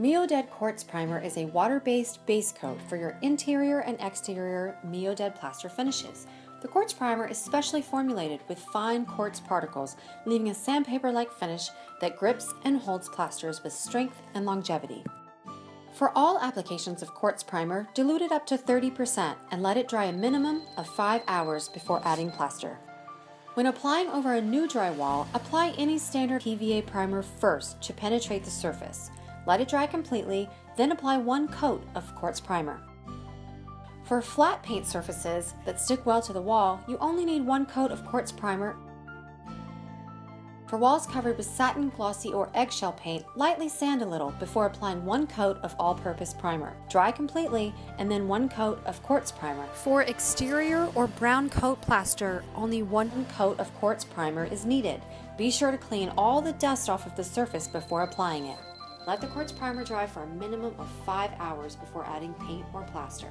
Meoded Quartz Primer is a water-based base coat for your interior and exterior Meoded plaster finishes. The quartz primer is specially formulated with fine quartz particles, leaving a sandpaper-like finish that grips and holds plasters with strength and longevity. For all applications of quartz primer, dilute it up to 30% and let it dry a minimum of 5 hours before adding plaster. When applying over a new drywall, apply any standard PVA primer first to penetrate the surface. Let it dry completely, then apply one coat of quartz primer. For flat paint surfaces that stick well to the wall, you only need one coat of quartz primer. For walls covered with satin, glossy, or eggshell paint, lightly sand a little before applying one coat of all-purpose primer. Dry completely, and then one coat of quartz primer. For exterior or brown coat plaster, only one coat of quartz primer is needed. Be sure to clean all the dust off of the surface before applying it. Let the quartz primer dry for a minimum of 5 hours before adding paint or plaster.